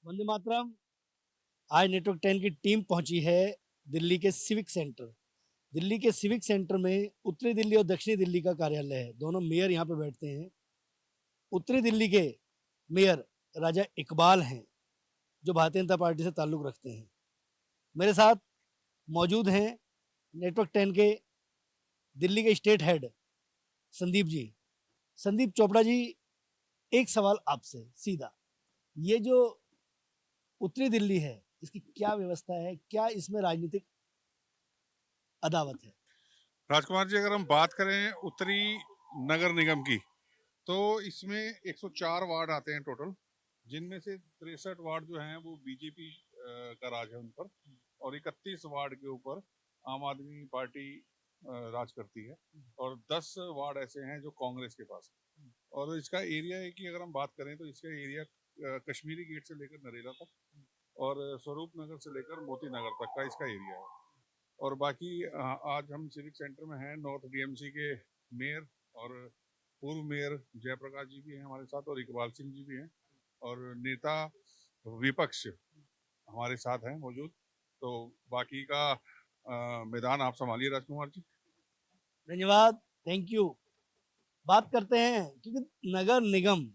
वंदे मातरम। आज नेटवर्क 10 की टीम पहुंची है दिल्ली के सिविक सेंटर। दिल्ली के सिविक सेंटर में उत्तरी दिल्ली और दक्षिणी दिल्ली का कार्यालय है। दोनों मेयर यहाँ पे बैठते हैं। उत्तरी दिल्ली के मेयर राजा इकबाल हैं, जो भारतीय जनता पार्टी से ताल्लुक रखते हैं। मेरे साथ मौजूद हैं नेटवर्क 10 के दिल्ली के स्टेट हेड संदीप जी। संदीप चोपड़ा जी, एक सवाल आपसे सीधा, ये जो उत्तरी दिल्ली है, इसकी क्या व्यवस्था है, क्या इसमें राजनीतिक अदावत है? राजकुमार जी, अगर हम बात करें उत्तरी नगर निगम की, तो इसमें 104 वार्ड आते हैं टोटल, जिनमें से 63 वार्ड जो हैं वो बीजेपी का राज है उन पर, और 31 वार्ड के ऊपर आम आदमी पार्टी राज करती है, और 10 वार्ड ऐसे हैं जो कांग्रेस के पास है। और इसका एरिया है कि अगर हम बात करें तो इसका एरिया कश्मीरी गेट से लेकर नरेला तक और स्वरूप नगर से लेकर मोती नगर तक का इसका एरिया है। और बाकी आज हम सिविक सेंटर में हैं। नॉर्थ डीएमसी के मेयर और पूर्व मेयर जयप्रकाश जी भी हैं हमारे साथ, और इकबाल सिंह जी भी हैं, और नेता विपक्ष हमारे साथ हैं मौजूद। तो बाकी का मैदान आप संभालिए राजकुमार जी। धन्यवाद, थैंक यू। बात करते हैं, क्योंकि नगर निगम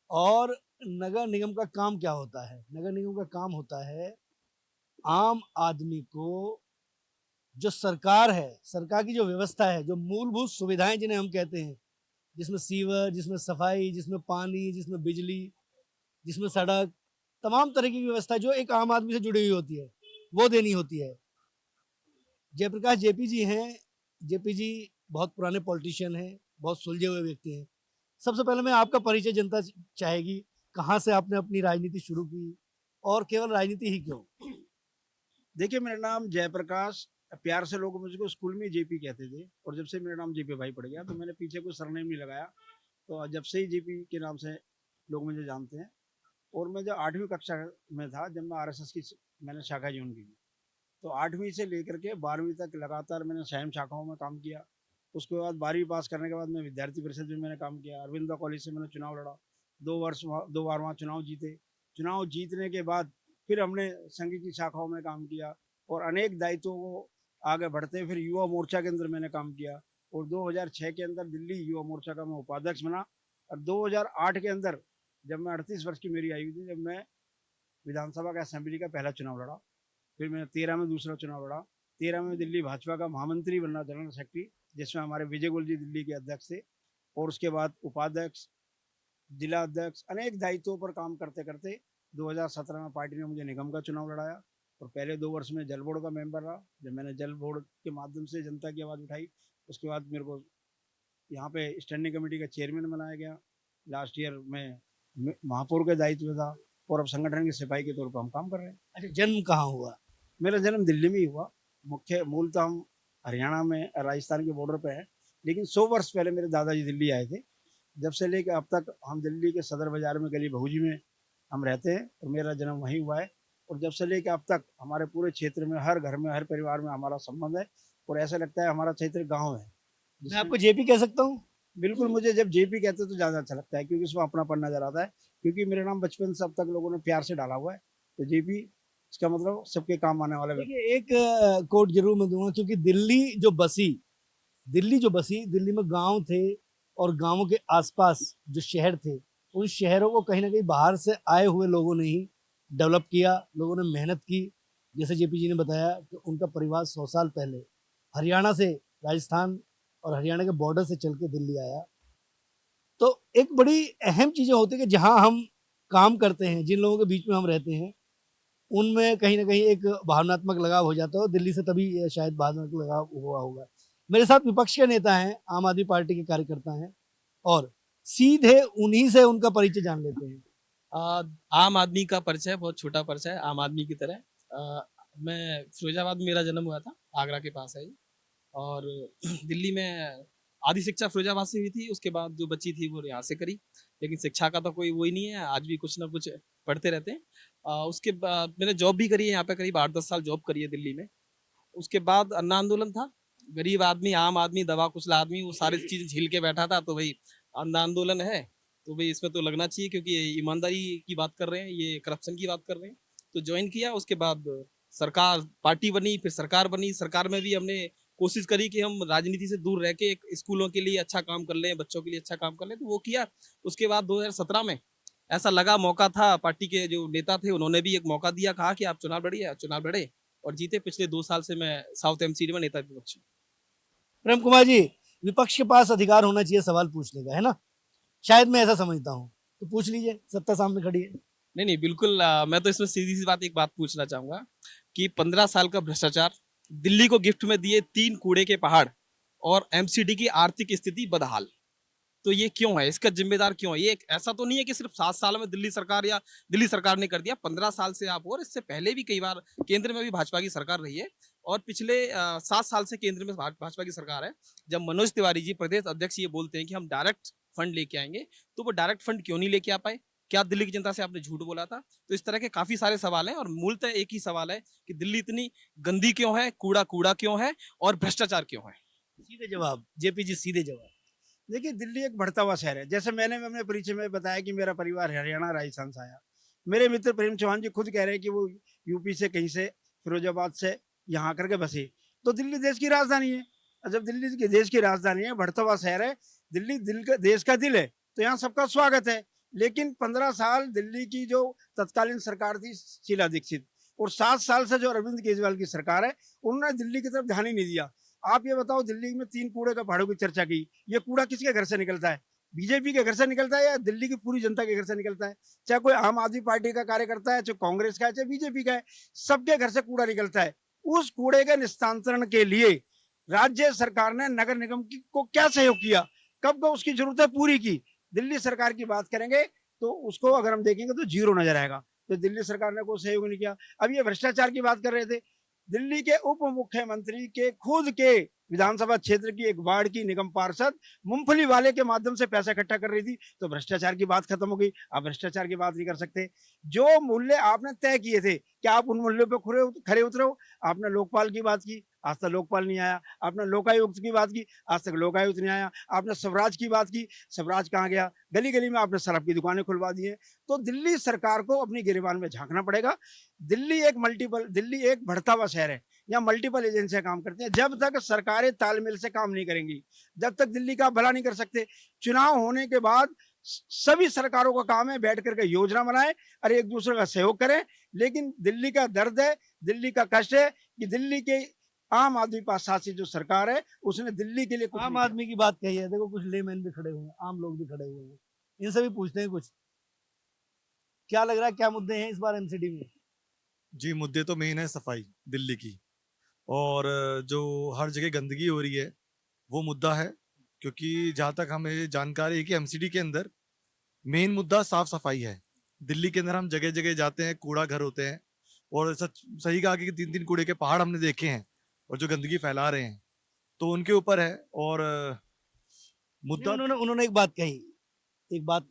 और नगर निगम का काम क्या होता है? नगर निगम का काम होता है आम आदमी को, जो सरकार है, सरकार की जो व्यवस्था है, जो मूलभूत सुविधाएं जिन्हें हम कहते हैं, जिसमें सीवर, जिसमें सफाई, जिसमें पानी, जिसमें बिजली, जिसमें सड़क, तमाम तरह की व्यवस्था जो एक आम आदमी से जुड़ी हुई होती है, वो देनी होती है। जयप्रकाश जेपी जी हैं। जेपी जी बहुत पुराने पॉलिटिशियन हैं, बहुत सुलझे हुए व्यक्ति हैं। सबसे पहले मैं आपका परिचय जनता चाहेगी, कहाँ से आपने अपनी राजनीति शुरू की और केवल राजनीति ही क्यों? देखिए, मेरा नाम जयप्रकाश, प्यार से लोग मुझको स्कूल में जेपी कहते थे, और जब से मेरा नाम जेपी भाई पड़ गया तो मैंने पीछे कोई सरनेम नहीं लगाया। तो जब से ही जेपी के नाम से लोग मुझे जानते हैं। और मैं जब 8वीं कक्षा में था, जब मैं आरएसएस की मैंने शाखा ज्वाइन की, तो 8वीं से लेकर के 12वीं तक लगातार मैंने स्वयं शाखाओं में काम किया। उसके बाद 12वीं पास करने के बाद मैं विद्यार्थी परिषद में मैंने काम किया। अरविंदा कॉलेज से मैंने चुनाव लड़ा, 2 बार वहाँ चुनाव जीते। चुनाव जीतने के बाद फिर हमने संघ की शाखाओं में काम किया, और अनेक दायित्वों को आगे बढ़ते फिर युवा मोर्चा के अंदर मैंने काम किया। और 2006 के अंदर दिल्ली युवा मोर्चा का मैं उपाध्यक्ष बना। और 2008 के अंदर, जब मैं 38 वर्ष की मेरी आयु थी, जब मैं विधानसभा का असेंबली का पहला चुनाव लड़ा। फिर मैंने 13 में दूसरा चुनाव लड़ा। 13 में दिल्ली भाजपा का महामंत्री बनना, जनरल सेक्रेटरी, जिसमें हमारे विजय गोयल जी दिल्ली के अध्यक्ष थे। और उसके बाद उपाध्यक्ष, जिला अध्यक्ष, अनेक दायित्वों पर काम करते करते 2017 में पार्टी ने मुझे निगम का चुनाव लड़ाया। और पहले 2 वर्ष में जल बोर्ड का मेंबर रहा। जब मैंने जल बोर्ड के माध्यम से जनता की आवाज़ उठाई, उसके बाद मेरे को यहाँ पे स्टैंडिंग कमेटी का चेयरमैन बनाया गया। लास्ट ईयर में महापौर के दायित्व था, और अब संगठन के सिपाही के तौर पर हम काम कर रहे हैं। अच्छा, जन्म कहाँ हुआ? मेरा जन्म दिल्ली में ही हुआ। मुख्य मूलतः हम हरियाणा में राजस्थान के बॉर्डर पे है, लेकिन 100 वर्ष पहले मेरे दादाजी दिल्ली आए थे। जब से लेकर अब तक हम दिल्ली के सदर बाजार में गली बहूजी में हम रहते हैं, और मेरा जन्म वहीं हुआ है। और जब से लेकर अब तक हमारे पूरे क्षेत्र में, हर घर में, हर परिवार में हमारा संबंध है। और ऐसा लगता है हमारा क्षेत्र गाँव है। मैं आपको जेपी कह सकता हूँ? बिल्कुल, मुझे जब जेपी कहते हैं तो ज़्यादा अच्छा लगता है, क्योंकि उसमें अपनापन नजर आता है। क्योंकि मेरा नाम बचपन से अब तक लोगों ने प्यार से डाला हुआ है, तो जेपी इसका मतलब सबके काम आने वाला व्यक्ति। देखिए, एक कोट जरूर मैं दूंगा, क्योंकि दिल्ली जो बसी, दिल्ली में गांव थे, और गांवों के आसपास जो शहर थे, उन शहरों को कहीं ना कहीं बाहर से आए हुए लोगों ने ही डेवलप किया। लोगों ने मेहनत की। जैसे जेपी जी ने बताया कि उनका परिवार 100 साल पहले हरियाणा से, राजस्थान और हरियाणा के बॉर्डर से चल के दिल्ली आया। तो एक बड़ी अहम चीजें होती है कि जहां हम काम करते हैं, जिन लोगों के बीच में हम रहते हैं, उनमें कहीं ना कहीं एक भावनात्मक लगाव हो जाता है। दिल्ली से तभी शायद भावनात्मक लगाव हुआ होगा। मेरे साथ विपक्ष के नेता हैं, आम आदमी पार्टी के कार्यकर्ता हैं, और सीधे उन्हीं से उनका परिचय जान लेते हैं। आम आदमी का परिचय बहुत छोटा परिचय है, आम आदमी की तरह। मैं फिरोजाबाद में मेरा जन्म हुआ था, आगरा के पास है ये। और दिल्ली में आधी शिक्षा फिरोजाबाद से हुई थी, उसके बाद जो बची थी वो यहाँ से करी। लेकिन शिक्षा का तो कोई वो ही नहीं है, आज भी कुछ ना कुछ पढ़ते रहते हैं। उसके बाद मैंने जॉब भी करी है यहाँ पे, करीब 8-10 साल जॉब करी है दिल्ली में। उसके बाद अन्ना आंदोलन था, गरीब आदमी, आम आदमी, दवा कुचला आदमी, वो सारी चीजें झील के बैठा था, तो भाई अन्ना आंदोलन है, तो भाई इसमें तो लगना चाहिए, क्योंकि ये ईमानदारी की बात कर रहे हैं, ये करप्शन की बात कर रहे हैं। तो ज्वाइन किया, उसके बाद सरकार, पार्टी बनी, फिर सरकार बनी। सरकार में भी हमने कोशिश करी कि हम राजनीति से दूर रह के एक स्कूलों के लिए अच्छा काम कर लें, बच्चों के लिए अच्छा काम कर लें, तो वो किया। उसके बाद 2017 में ऐसा लगा, मौका था, पार्टी के जो नेता थे उन्होंने भी एक मौका दिया, कहा कि आप चुनाव लड़े और जीते। पिछले 2 साल से मैं साउथ एमसीडी में नेता विपक्ष हूँ। प्रेम कुमार जी, विपक्ष के पास अधिकार होना चाहिए सवाल पूछने का, है ना? शायद मैं ऐसा समझता हूँ, तो पूछ लीजिए, सत्ता सामने खड़ी है। नहीं बिल्कुल, मैं तो इसमें सीधी सी बात एक बात पूछना चाहूंगा कि 15 साल का भ्रष्टाचार, दिल्ली को गिफ्ट में दिए 3 कूड़े के पहाड़ और एमसीडी की आर्थिक स्थिति बदहाल, तो ये क्यों है? इसका जिम्मेदार क्यों है? ये ऐसा तो नहीं है कि सिर्फ 7 साल में दिल्ली सरकार ने कर दिया। 15 साल से आप, और इससे पहले भी कई बार केंद्र में भी भाजपा की सरकार रही है, और पिछले 7 साल से केंद्र में भाजपा की सरकार है। जब मनोज तिवारी जी प्रदेश अध्यक्ष ये बोलते हैं कि हम डायरेक्ट फंड लेके आएंगे, तो वो डायरेक्ट फंड क्यों नहीं लेके आ पाए? क्या दिल्ली की जनता से आपने झूठ बोला था? तो इस तरह के काफी सारे सवाल हैं, और मूलतः एक ही सवाल है कि दिल्ली इतनी गंदी क्यों है, कूड़ा क्यों है, और भ्रष्टाचार क्यों है? सीधे जवाब, जेपी जी, सीधे जवाब। देखिए, दिल्ली एक बढ़ता हुआ शहर है। जैसे मैंने अपने परिचय में बताया कि मेरा परिवार हरियाणा राजस्थान से आया। मेरे मित्र प्रेम चौहान जी खुद कह रहे हैं कि वो यूपी से, कहीं से, फिरोजाबाद से यहाँ आकर के बसे। तो दिल्ली देश की राजधानी है, और जब दिल्ली की देश की राजधानी है, बढ़ता हुआ शहर है, दिल्ली देश का दिल है, तो यहाँ सबका स्वागत है। लेकिन 15 साल दिल्ली की जो तत्कालीन सरकार थी शीला दीक्षित, और 7 साल से जो अरविंद केजरीवाल की सरकार है, उन्होंने दिल्ली की तरफ ध्यान ही नहीं दिया। आप ये बताओ, दिल्ली में 3 कूड़े का पहाड़ों की चर्चा की, ये कूड़ा किसके घर से निकलता है? बीजेपी के घर से निकलता है या दिल्ली की पूरी जनता के घर से निकलता है? चाहे कोई आम आदमी पार्टी का कार्यकर्ता है, चाहे कांग्रेस का है, चाहे बीजेपी का है, सबके घर से कूड़ा निकलता है। उस कूड़े के निस्तारण के लिए राज्य सरकार ने नगर निगम को क्या सहयोग किया? कब को उसकी जरूरतें पूरी की? दिल्ली सरकार की बात करेंगे तो उसको अगर हम देखेंगे तो जीरो नजर आएगा। तो दिल्ली सरकार ने कोई सहयोग नहीं किया। अब ये भ्रष्टाचार की बात कर रहे थे, दिल्ली के उप मुख्यमंत्री के खुद के विधानसभा क्षेत्र की एक वार्ड की निगम पार्षद मूंगफली वाले के माध्यम से पैसा इकट्ठा कर रही थी, तो भ्रष्टाचार की बात खत्म हो गई। आप भ्रष्टाचार की बात नहीं कर सकते। जो मूल्य आपने तय किए थे, क्या आप उन मूल्यों पर खरे उतरे हो? आपने लोकपाल की बात की, आज तक लोकपाल नहीं आया। आपने लोकायुक्त की बात की, आज तक लोकायुक्त नहीं आया। आपने स्वराज की बात की, स्वराज कहाँ गया? गली गली में आपने शराब की दुकानें खुलवा दी हैं। तो दिल्ली सरकार को अपनी गिरबान में झांकना पड़ेगा। दिल्ली एक बढ़ता हुआ शहर है, यहाँ मल्टीपल एजेंसियां काम करती हैं। जब तक सरकारें तालमेल से काम नहीं करेंगी, जब तक दिल्ली का भला नहीं कर सकते। चुनाव होने के बाद सभी सरकारों का काम है बैठ करके योजना बनाए और एक दूसरे का सहयोग करें। लेकिन दिल्ली का दर्द है, दिल्ली का कष्ट है कि दिल्ली के आम आदमी पास शासित जो सरकार है, उसने दिल्ली के लिए आम आदमी की बात कही है, देखो कुछ लेमैन भी खड़े हुए हैं, आम लोग भी खड़े हुए हैं, इनसे भी पूछते हैं कुछ। क्या लग रहा है, क्या मुद्दे हैं इस बार एमसीडी में? जी, मुद्दे तो मेन है सफाई दिल्ली की, और जो हर जगह गंदगी हो रही है वो मुद्दा है। क्योंकि जहाँ तक हमें जानकारी है कि एमसीडी के अंदर मेन मुद्दा साफ सफाई है। दिल्ली के अंदर हम जगह जगह जाते हैं, कूड़ा घर होते हैं, और सही कहा कि 3-3 कूड़े के पहाड़ हमने देखे हैं, और जो गंदगी फैला रहे हैं तो उनके ऊपर है। और मुद्दा उन्होंने एक बात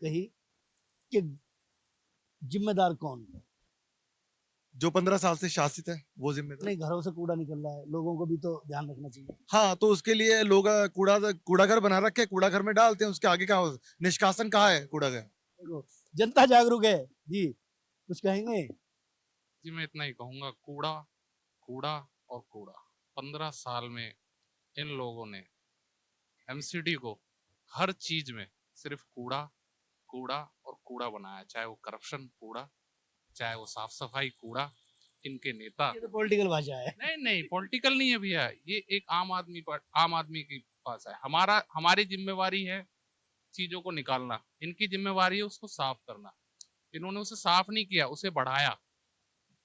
कही कि जिम्मेदार कौन है? जो 15 साल से शासित है वो जिम्मेदार। नहीं, घरों से कूड़ा निकल रहा है, लोगों को भी तो ध्यान रखना चाहिए। हाँ, तो उसके लिए लोग कूड़ा घर बना रखे, कूड़ा घर में डालते हैं, उसके आगे का निष्कासन कहाँ है कूड़ा घर? देखो, जनता जागरूक है जी, कुछ कहेंगे? जी, मैं इतना ही कहूंगा, कूड़ा कूड़ा और कूड़ा। 15 साल में इन लोगों ने एमसीडी को हर चीज में सिर्फ कूड़ा कूड़ा और कूड़ा बनाया, चाहे वो करप्शन कूड़ा, चाहे वो साफ सफाई कूड़ा। इनके नेता, ये तो पॉलिटिकल भाषा है। नहीं पॉलिटिकल नहीं है भैया, ये एक आम आदमी के पास है। हमारी जिम्मेवारी है चीजों को निकालना, इनकी जिम्मेवारी है उसको साफ करना। इन्होंने उसे साफ नहीं किया, उसे बढ़ाया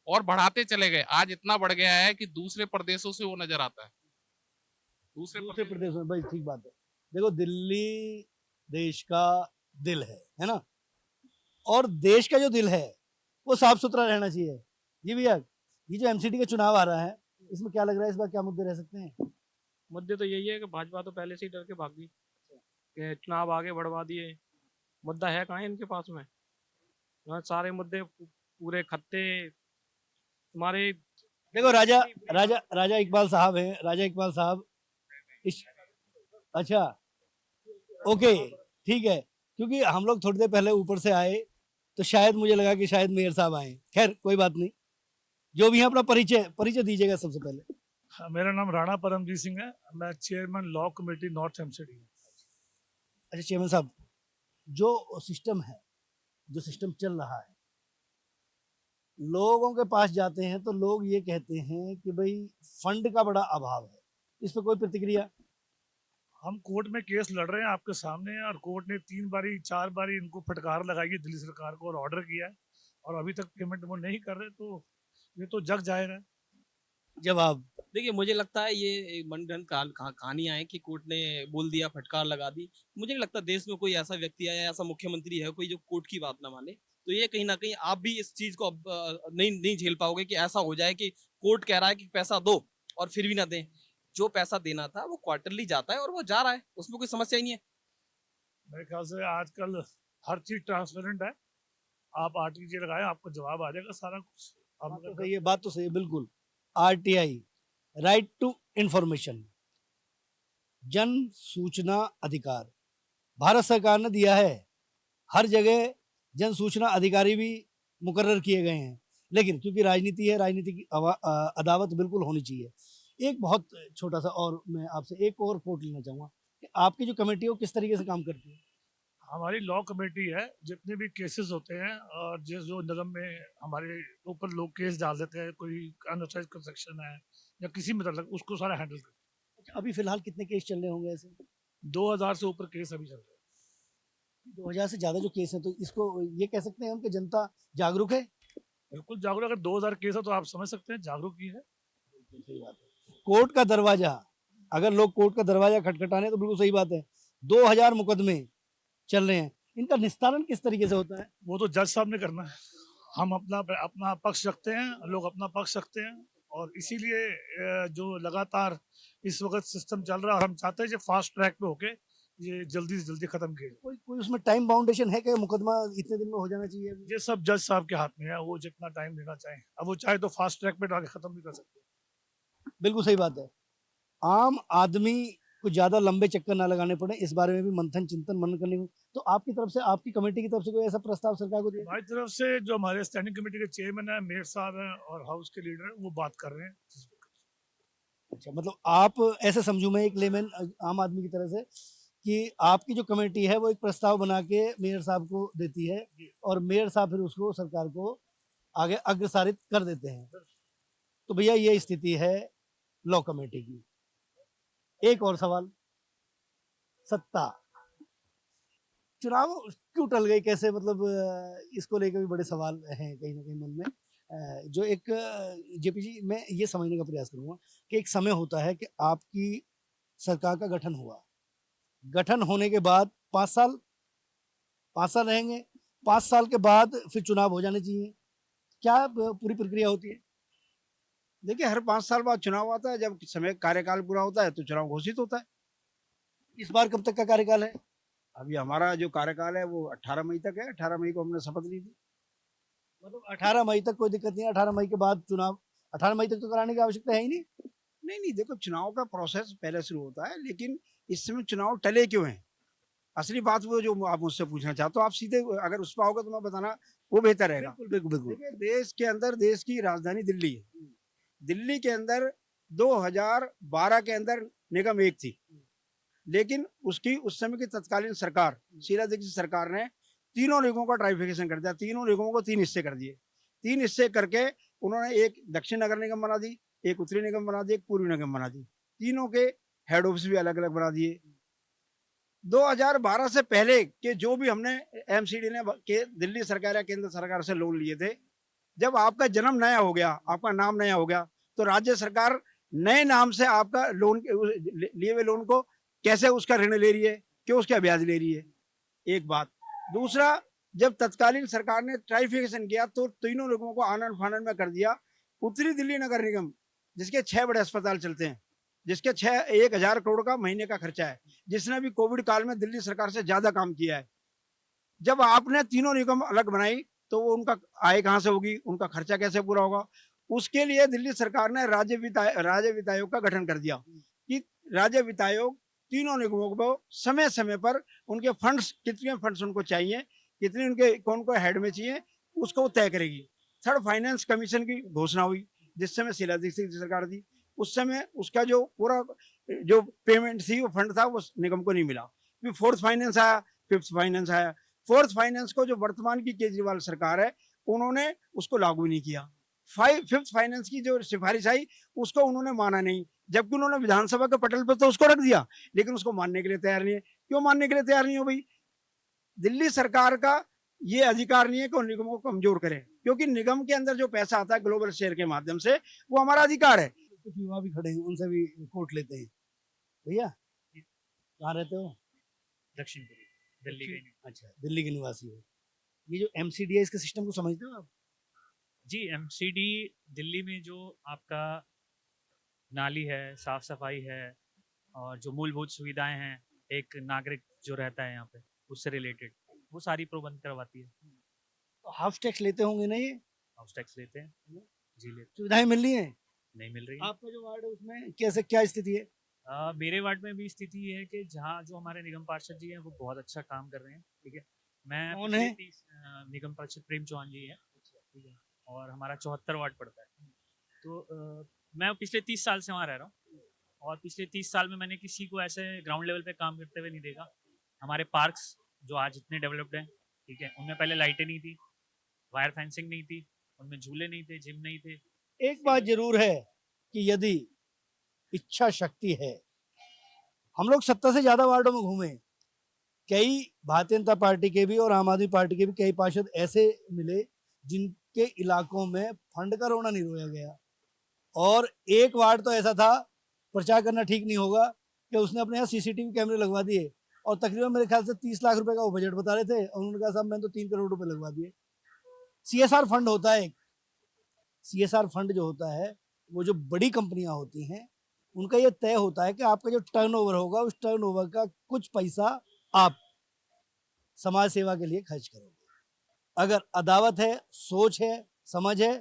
और बढ़ाते चले गए। आज इतना बढ़ गया है कि दूसरे प्रदेशों से वो नजर आता है। दूसरे प्रदेश में, भाई ठीक बात है। देखो, दिल्ली देश का दिल है ना? और देश का जो दिल है वो साफ सुथरा रहना चाहिए। जी भैया, ये जो एमसीडी का चुनाव आ रहा है, इसमें क्या लग रहा है, इस बार क्या मुद्दे रह सकते हैं? मुद्दे तो यही है कि भाजपा तो पहले से ही डर के भाग गई कि चुनाव आगे बढ़वा दिए। मुद्दा है कहाँ इनके पास में? सारे मुद्दे पूरे खत्ते तुम्हारे। देखो, राजा इकबाल साहब हैं, राजा इकबाल साहब अच्छा, ओके, ठीक है। क्योंकि हम लोग थोड़ी देर पहले ऊपर से आए तो शायद मुझे लगा कि शायद मेयर साहब आए। खैर कोई बात नहीं, जो भी है अपना परिचय परिचय दीजिएगा सबसे पहले। हाँ, मेरा नाम राणा परमजीत सिंह है। मैं chairman law committee north MCD हूँ। अच्छा चेयरमैन साहब, जो सिस्टम है, जो सिस्टम चल रहा है, लोगों के पास जाते हैं तो लोग ये कहते हैं कि भाई फंड का बड़ा अभाव है, इस पर कोई प्रतिक्रिया? हम कोर्ट में केस लड़ रहे हैं आपके सामने, और कोर्ट ने 3 बारी 4 बारी इनको फटकार लगाई है दिल्ली सरकार को, और ऑर्डर किया है, और अभी तक पेमेंट वो नहीं कर रहे, तो ये तो जग जाहिर है। जवाब? देखिए मुझे लगता है ये एक मनगढ़ंत कहानियां हैं कि कोर्ट ने बोल दिया, फटकार लगा दी। मुझे नहीं लगता देश में कोई ऐसा व्यक्ति है या ऐसा मुख्यमंत्री है कोई जो कोर्ट की बात ना माने। तो ये कहीं ना कहीं आप भी इस चीज को अब नहीं झेल पाओगे कि ऐसा हो जाए कि कोर्ट कह रहा है कि पैसा दो और फिर भी ना दें। जो पैसा देना था वो क्वार्टरली जाता है और वो जा रहा है, उसमें कोई समस्या ही नहीं है। मेरे ख्याल से आजकल हर चीज ट्रांसपेरेंट है। आप आरटीजी लगाए, आपको जवाब आ जाएगा सारा कुछ। बात तो सही है, बात तो सही है, बिल्कुल। आरटीआई, राइट टू इंफॉर्मेशन, जन सूचना अधिकार भारत सरकार ने दिया है। हर जगह जन सूचना अधिकारी भी मुकर्रर किए गए हैं, लेकिन क्योंकि राजनीति है, राजनीति की अदावत बिल्कुल होनी चाहिए। एक बहुत छोटा सा, और मैं आपसे एक और रिपोर्ट लेना चाहूँगा कि आपकी जो कमेटी है वो किस तरीके से काम करती है? हमारी लॉ कमेटी है, जितने भी केसेस होते हैं और जो निगम में हमारे ऊपर लोग केस डाल देते हैं, कोई अनऑथराइज्ड कंस्ट्रक्शन है या किसी में तक, उसको सारा हैंडल करते हैं। अच्छा, अभी फिलहाल कितने केस चल रहे होंगे ऐसे? 2000 से ऊपर केस अभी चल रहे हैं। 2000 से ज्यादा जो केस है, तो इसको ये कह सकते हैं हम कि जनता जागरूक है? बिल्कुल जागरूक। अगर 2000 केस है तो आप समझ सकते हैं जागरूक ही है। सही बात है। कोर्ट का दरवाजा, अगर लोग कोर्ट का दरवाजा खटखटाने तो बिल्कुल सही बात है। 2000 मुकदमे चल रहे हैं, इनका निस्तारण किस तरीके से होता है? वो तो जज साहब ने करना है। हम अपना अपना पक्ष रखते हैं, लोग अपना पक्ष रखते हैं, और इसीलिए जो लगातार इस वक्त सिस्टम चल रहा है, और हम चाहते हैं कि फास्ट ट्रैक पे होके ये जल्दी से जल्दी खत्म किया जाए। कोई उसमें टाइम बाउंडेशन है कि मुकदमा इतने दिन में हो जाना चाहिए? ये सब जज साहब के हाथ में है, वो जितना टाइम देना चाहें। अब वो चाहे तो फास्ट ट्रैक पे डाल के खत्म भी कर सकते हैं। बिल्कुल सही बात है। आम आदमी को ज्यादा लंबे चक्कर ना लगाने पड़े, इस बारे में भी मंथन चिंतन मनन करने को। तो आपकी तरफ से, आपकी कमेटी की तरफ से कोई ऐसा प्रस्ताव सरकार को दिया? हमारी तरफ से जो हमारे स्टैंडिंग कमेटी के चेयरमैन है, मेयर साहब हैं, और हाउस के लीडर हैं, वो बात कर रहे हैं। अच्छा, मतलब आप ऐसे समझू मैं एक लेमैन आम आदमी की तरह से कि आपकी जो कमेटी है वो एक प्रस्ताव बना के मेयर साहब को देती है, और मेयर साहब फिर उसको सरकार को आगे अग्रसारित कर देते हैं। तो भैया ये स्थिति है लॉ कमेटी की। एक और सवाल, सत्ता, चुनाव क्यों टल गई, कैसे? मतलब इसको लेकर भी बड़े सवाल हैं कहीं ना कहीं मन में। जो एक जेपी जी, मैं ये समझने का प्रयास करूंगा कि एक समय होता है कि आपकी सरकार का गठन हुआ, गठन होने के बाद 5 साल रहेंगे, 5 साल के बाद फिर चुनाव हो जाने चाहिए। क्या पूरी प्रक्रिया होती है? देखिए, हर 5 साल बाद चुनाव आता है। जब समय कार्यकाल पूरा होता है तो चुनाव घोषित होता है। इस बार कब तक का कार्यकाल है? अभी हमारा जो कार्यकाल है वो 18 मई तक है। 18 मई को हमने शपथ ली थी। मतलब 18 मई तक कोई दिक्कत नहीं है, 18 मई के बाद चुनाव, 18 मई तक तो कराने की आवश्यकता है ही नहीं। नहीं, देखो, चुनाव का प्रोसेस पहले शुरू होता है, लेकिन इस समय चुनाव टले क्यों हैं? असली बात वो जो आप मुझसे पूछना चाहते हो, आप सीधे अगर उस पर आओगे तो मैं बताना वो बेहतर रहेगा। बिल्कुल। देखिए, देश के अंदर, देश की राजधानी दिल्ली है। दिल्ली के अंदर 2012 के अंदर निगम एक थी, लेकिन उसकी उस समय की तत्कालीन सरकार, शीला दीक्षित सरकार ने तीनों निगमों का ट्राइफिकेशन कर दिया। तीनों निगमों को 3 हिस्से कर दिए। 3 हिस्से करके उन्होंने एक दक्षिण नगर निगम बना दी, एक उत्तरी निगम बना दी, एक पूर्वी निगम बना दी। तीनों के हेड ऑफिस भी अलग अलग बना दिए। 2012 से पहले के जो भी हमने एमसीडी ने के दिल्ली सरकार या केंद्र सरकार से लोन लिए थे, जब आपका जन्म नया हो गया, आपका नाम नया हो गया, तो राज्य सरकार नए नाम से आपका लोन, लिए हुए लोन को कैसे उसका ऋण ले रही है, क्यों उसका ब्याज ले रही है, एक बात। दूसरा, जब तत्कालीन सरकार ने ट्राइफिकेशन किया तो तीनों निगमों को आनन फानन में कर दिया। उत्तरी दिल्ली नगर निगम, जिसके 6 बड़े अस्पताल चलते हैं, जिसके 1,000 करोड़ का महीने का खर्चा है, जिसने भी कोविड काल में दिल्ली सरकार से ज्यादा काम किया है, जब आपने तीनों निगम अलग बनाई तो वो उनका आय कहाँ से होगी, उनका खर्चा कैसे पूरा होगा? उसके लिए दिल्ली सरकार ने राज्य वित्त आयोग का गठन कर दिया कि राज्य वित्त आयोग तीनों निगमों को समय समय पर उनके फंड्स, कितने फंड्स उनको चाहिए, कितने उनके कौन को हेड में चाहिए, उसको वो तय करेगी। थर्ड, फाइनेंस कमीशन की घोषणा हुई जिस समय शीला दीक्षित की सरकार थी, उस समय उसका जो पूरा जो पेमेंट थी, वो फंड था, वो निगम को नहीं मिला। फिर फोर्थ फाइनेंस आया, फिफ्थ फाइनेंस आया। फोर्थ फाइनेंस को जो वर्तमान की केजरीवाल सरकार है, उन्होंने उसको लागू नहीं किया। फिफ्थ फाइनेंस की जो सिफारिश आई, उसको उन्होंने माना नहीं, जबकि उन्होंने विधानसभा के पटल पर तो उसको रख दिया, लेकिन उसको मानने के लिए तैयार नहीं है। क्यों मानने के लिए तैयार नहीं हो भाई? दिल्ली सरकार का ये अधिकार नहीं है कि उन निगमों को कमजोर करे, क्योंकि निगम के अंदर जो पैसा आता है ग्लोबल शेयर के माध्यम से, वो हमारा अधिकार है। कुछ युवा भी खड़े हैं, उनसे भी कोट लेते हैं। भैया कहाँ रहते हो? दक्षिणपुरी, दिल्ली के नहीं। अच्छा, दिल्ली के निवासी हो। ये जो MCD है, इसके सिस्टम को समझते हो आप? जी, एमसीडी दिल्ली में जो आपका नाली है, साफ सफाई है और जो मूलभूत सुविधाएं हैं, एक नागरिक जो रहता है यहाँ पे उससे रिलेटेड, वो सारी प्रबंध करवाती है। तो हाफ टैक्स लेते होंगे ना ये? हाउस टैक्स लेते हैं जी, लेते सुविधाएं मिल रही हैं? नहीं मिल रही है। आपका जो वार्ड है उसमें कैसे, क्या स्थिति है? मेरे वार्ड में भी स्थिति ये है कि जहाँ जो हमारे निगम पार्षद जी हैं वो बहुत अच्छा काम कर रहे हैं। ठीक है, मैं कौन पिछले है? 30 निगम पार्षद प्रेम चौहान जी है। ठीक है, और हमारा 74 वार्ड पड़ता है। तो मैं पिछले 30 साल से वहाँ रह रहा हूँ और पिछले 30 साल में मैंने किसी को ऐसे ग्राउंड लेवल पे काम करते हुए नहीं देखा। हमारे पार्क्स जो आज इतने डेवलप्ड हैं, ठीक है, उनमें पहले लाइटें नहीं थी, वायर फेंसिंग नहीं थी, उनमें झूले नहीं थे, जिम नहीं थे। एक बात जरूर है कि यदि इच्छा शक्ति है, हम लोग 70 से ज्यादा वार्डों में घूमे, कई भारतीय जनता पार्टी के भी और आम आदमी पार्टी के भी कई पार्षद ऐसे मिले जिनके इलाकों में फंड का रोना नहीं रोया गया। और एक वार्ड तो ऐसा था, प्रचार करना ठीक नहीं होगा, कि उसने अपने यहाँ CCTV कैमरे लगवा दिए और तकरीबन मेरे ख्याल से 30 लाख रुपए का वो बजट बता रहे थे और उन्होंने कहा साहब मैंने तो 3 करोड़ रुपए लगवा दिए। CSR फंड होता है, CSR फंड जो होता है, वो जो बड़ी कंपनियां होती हैं उनका ये तय होता है कि आपका जो टर्नओवर होगा, उस टर्नओवर का कुछ पैसा आप समाज सेवा के लिए खर्च करोगे। अगर अदावत है, सोच है, समझ है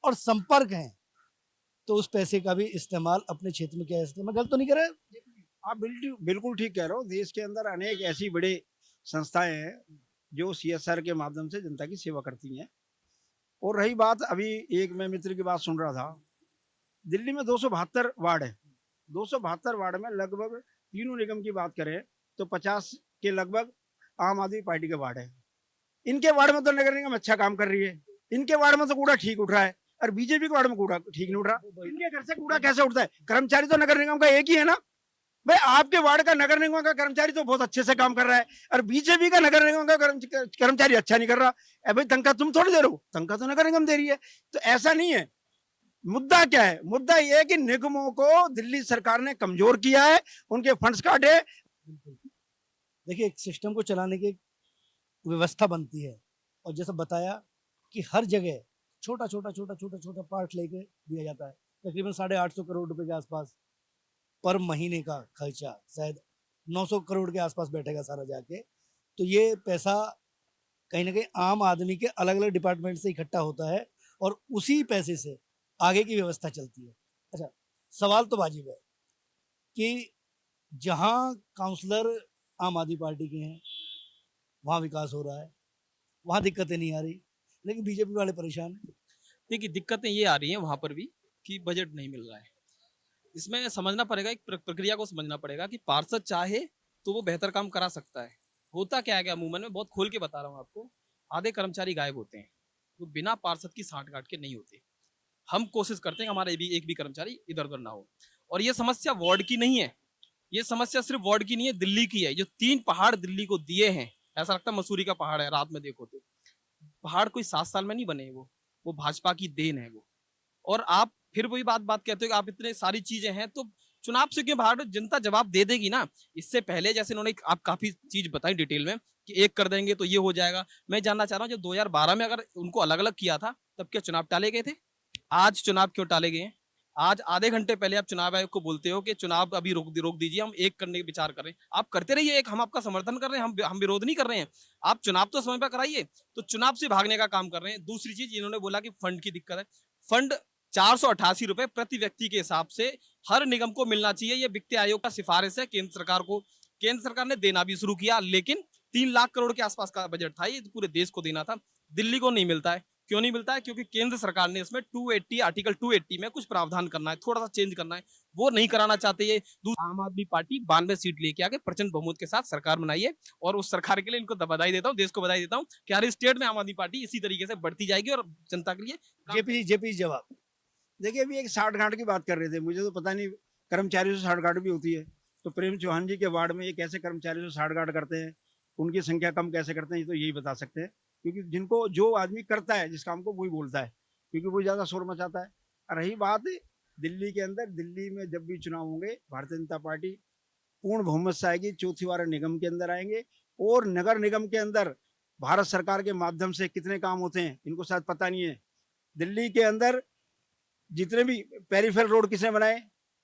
और संपर्क है, तो उस पैसे का भी इस्तेमाल अपने क्षेत्र में किया जा सकता है। मैं गलत तो नहीं कर रहा? आप बिल्कुल ठीक कह रहे हो। देश के अंदर अनेक ऐसी बड़े संस्थाएं हैं जो CSR के माध्यम से जनता की सेवा करती हैं। और रही बात, अभी एक मैं मित्र की बात सुन रहा था, दिल्ली में 272 वार्ड है। 272 वार्ड में लगभग तीनों निगम की बात करें तो 50 के लगभग आम आदमी पार्टी के वार्ड है। इनके वार्ड में तो नगर निगम अच्छा काम कर रही है, इनके वार्ड में तो कूड़ा ठीक उठ रहा है, और बीजेपी के वार्ड में कूड़ा ठीक नहीं उठ रहा। इनके घर से कूड़ा कैसे उठता है? कर्मचारी तो नगर निगम का एक ही है ना भाई। आपके वार्ड का नगर निगम का कर्मचारी तो बहुत अच्छे से काम कर रहा है, और बीजेपी का नगर निगम का कर्मचारी अच्छा नहीं कर रहा। भाई तनख्वाह तुम थोड़ी दे रहे हो, तनख्वाह तो नगर निगम दे रही है। तो ऐसा नहीं है। मुद्दा क्या है? मुद्दा यह है कि निगमों को दिल्ली सरकार ने कमजोर किया है, उनके फंड्स काटे। देखिए, एक सिस्टम को चलाने की व्यवस्था बनती है, और जैसा बताया कि हर जगह छोटा छोटा पार्ट लेके दिया जाता है। तकरीबन 850 करोड़ रुपए के आसपास पर महीने का खर्चा, शायद 900 करोड़ के आसपास बैठेगा सारा जाके। तो ये पैसा कहीं ना कहीं आम आदमी के अलग अलग डिपार्टमेंट से इकट्ठा होता है और उसी पैसे से आगे की व्यवस्था चलती है। अच्छा, सवाल तो वाजिब है कि जहाँ काउंसलर आम आदमी पार्टी के हैं वहाँ विकास हो रहा है, वहाँ दिक्कतें नहीं आ रही, लेकिन बीजेपी वाले परेशान हैं। देखिए, दिक्कतें ये आ रही हैं वहाँ पर भी कि बजट नहीं मिल रहा है। इसमें समझना पड़ेगा, एक प्रक्रिया को समझना पड़ेगा कि पार्षद चाहे तो वो बेहतर काम करा सकता है। होता क्या है कि अमूमन में बहुत खोल के बता रहा हूँ आपको, आधे कर्मचारी गायब होते हैं, वो बिना पार्षद की साँठ गांठ के नहीं होते। हम कोशिश करते हैं कि हमारा एक भी कर्मचारी इधर उधर ना हो। और ये समस्या वार्ड की नहीं है, ये समस्या सिर्फ वार्ड की नहीं है, दिल्ली की है। जो 3 पहाड़ दिल्ली को दिए हैं, ऐसा लगता है मसूरी का पहाड़ है, रात में देखो तो पहाड़ कोई 7 साल में नहीं बने, वो भाजपा की देन है वो। और आप फिर वही बात कहते हो कि आप इतने सारी चीजें हैं, तो चुनाव से क्यों बाहर? जनता जवाब दे देगी ना। इससे पहले जैसे इन्होंने आप काफी चीज बताई डिटेल में कि एक कर देंगे तो ये हो जाएगा। मैं जानना चाह रहा हूँ, जब 2012 में अगर उनको अलग अलग किया था तब क्या चुनाव टाले गए थे? आज चुनाव क्यों टाले गए हैं? आज आधे घंटे पहले आप चुनाव आयोग को बोलते हो कि चुनाव अभी रोक दीजिए, हम एक करने के विचार कर रहे हैं। आप करते रहिए एक, हम आपका समर्थन कर रहे हैं, हम विरोध नहीं कर रहे हैं। आप चुनाव तो समय पर कराइए, तो चुनाव से भागने का काम कर रहे हैं। दूसरी चीज, इन्होंने बोला कि फंड की दिक्कत है। फंड 488 रुपए प्रति व्यक्ति के हिसाब से हर निगम को मिलना चाहिए। ये वित्त आयोग का सिफारिश है केंद्र सरकार को। केंद्र सरकार ने देना भी शुरू किया, लेकिन 3 लाख करोड़ के आसपास का बजट था, ये पूरे देश को देना था। दिल्ली को नहीं मिलता है। क्यों नहीं मिलता है? क्योंकि केंद्र सरकार ने इसमें 280 आर्टिकल 280 में कुछ प्रावधान करना है, थोड़ा सा चेंज करना है, वो नहीं कराना चाहते। ये आम आदमी पार्टी 92 सीट लेके आके प्रचंड बहुमत के साथ सरकार बनाई है, और उस सरकार के लिए इनको बधाई देता हूँ, देश को बधाई देता हूँ कि हर स्टेट में आम आदमी पार्टी इसी तरीके से बढ़ती जाएगी और जनता के लिए जेपी जवाब। देखिए, अभी एक साठ गांठ की बात कर रहे थे, मुझे तो पता नहीं कर्मचारियों से साठ गांठ भी होती है। तो प्रेम चौहान जी के वार्ड में ये कैसे कर्मचारियों से साठ गांठ करते हैं, उनकी संख्या कम कैसे करते हैं, ये तो यही बता सकते हैं। क्योंकि जिनको जो आदमी करता है जिस काम को, वही बोलता है, क्योंकि वो ज़्यादा शोर मचाता है। रही बात दिल्ली के अंदर, दिल्ली में जब भी चुनाव होंगे भारतीय जनता पार्टी पूर्ण बहुमत से आएगी, चौथी बार निगम के अंदर आएंगे। और नगर निगम के अंदर भारत सरकार के माध्यम से कितने काम होते हैं इनको शायद पता नहीं है। दिल्ली के अंदर जितने भी पेरिफेरल रोड किसने बनाए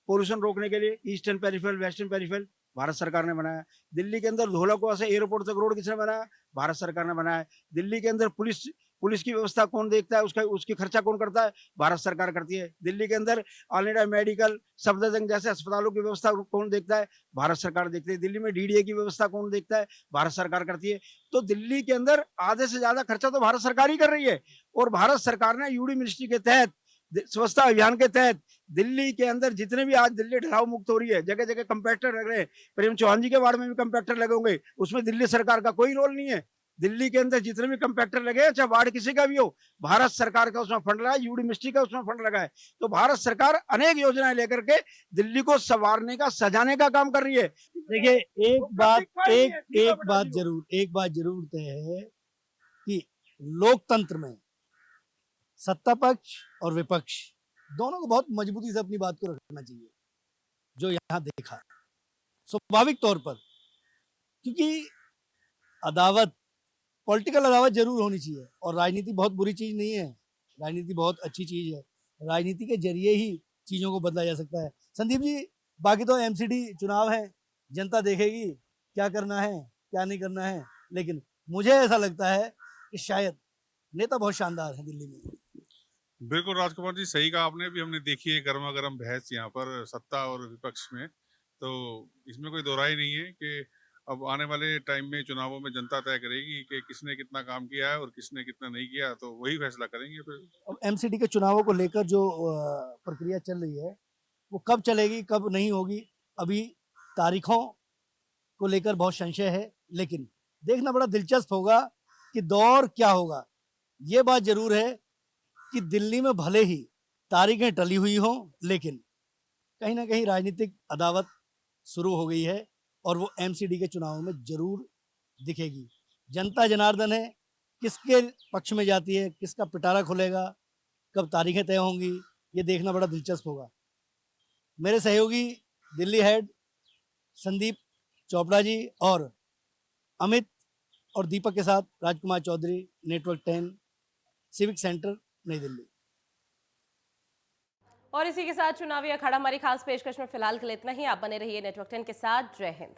पोल्यूशन रोकने के लिए, eastern peripheral, western peripheral, Bharat सरकार ने बनाया। दिल्ली के अंदर धौलाकुआं से एयरपोर्ट तक रोड किसने बनाया? भारत सरकार ने बनाया। दिल्ली के अंदर पुलिस की व्यवस्था कौन देखता है, उसकी खर्चा कौन करता है? भारत सरकार करती है। दिल्ली के अंदर ऑल इंडिया मेडिकल, सफदरजंग जैसे अस्पतालों की व्यवस्था कौन देखता है? भारत सरकार देखती है। दिल्ली में डीडीए की व्यवस्था कौन देखता है? भारत सरकार करती है। तो दिल्ली के अंदर आधे से ज्यादा खर्चा तो भारत सरकार ही कर रही है। और भारत सरकार ने यूडी मिनिस्ट्री के तहत, स्वच्छता अभियान के तहत दिल्ली के अंदर जितने भी आज दिल्ली ढलाव मुक्त हो रही है, जगह जगह कंपैक्टर लग रहे हैं। प्रेम चौहान जी के वार्ड में भी कंपैक्टर लगे होंगे, उसमें दिल्ली सरकार का कोई रोल नहीं है। दिल्ली के अंदर जितने भी कंपैक्टर लगे, चाहे वार्ड किसी का भी हो, भारत सरकार का उसमें फंड लगा है, यूडी मिनिस्ट्री का उसमें फंड लगा है। तो भारत सरकार अनेक योजनाएं लेकर के दिल्ली को संवारने का, सजाने का काम कर रही है। देखिए, एक बात जरूर तय है कि लोकतंत्र में सत्ता पक्ष और विपक्ष दोनों को बहुत मजबूती से अपनी बात को रखना चाहिए। जो यहाँ देखा स्वाभाविक तौर पर, क्योंकि अदावत, पॉलिटिकल अदावत जरूर होनी चाहिए, और राजनीति बहुत बुरी चीज नहीं है, राजनीति बहुत अच्छी चीज है। राजनीति के जरिए ही चीजों को बदला जा सकता है। संदीप जी, बाकी तो एमसीडी चुनाव है, जनता देखेगी क्या करना है क्या नहीं करना है, लेकिन मुझे ऐसा लगता है कि शायद नेता बहुत शानदार है दिल्ली में। बिल्कुल राजकुमार जी, सही कहा आपने। भी हमने देखी है गर्मा गर्म बहस यहाँ पर सत्ता और विपक्ष में, तो इसमें कोई दोहराई नहीं है कि अब आने वाले टाइम में चुनावों में जनता तय करेगी कि किसने कितना काम किया है और किसने कितना नहीं किया, तो वही फैसला करेंगे फिर। अब एमसीडी के चुनावों को लेकर जो प्रक्रिया चल रही है, वो कब चलेगी कब नहीं होगी, अभी तारीखों को लेकर बहुत संशय है, लेकिन देखना बड़ा दिलचस्प होगा कि दौर क्या होगा। ये बात जरूर है कि दिल्ली में भले ही तारीखें टली हुई हों, लेकिन कहीं ना कहीं राजनीतिक अदावत शुरू हो गई है, और वो एमसीडी के चुनावों में जरूर दिखेगी। जनता जनार्दन है, किसके पक्ष में जाती है, किसका पिटारा खुलेगा, कब तारीखें तय होंगी, ये देखना बड़ा दिलचस्प होगा। मेरे सहयोगी दिल्ली हेड संदीप चोपड़ा जी और अमित और दीपक के साथ राजकुमार चौधरी, नेटवर्क 10, सिविक सेंटर, नई दिल्ली। और इसी के साथ चुनावी अखाड़ा हमारी खास पेशकश में फिलहाल के लिए इतना ही। आप बने रहिए नेटवर्क 10 के साथ। जय हिंद।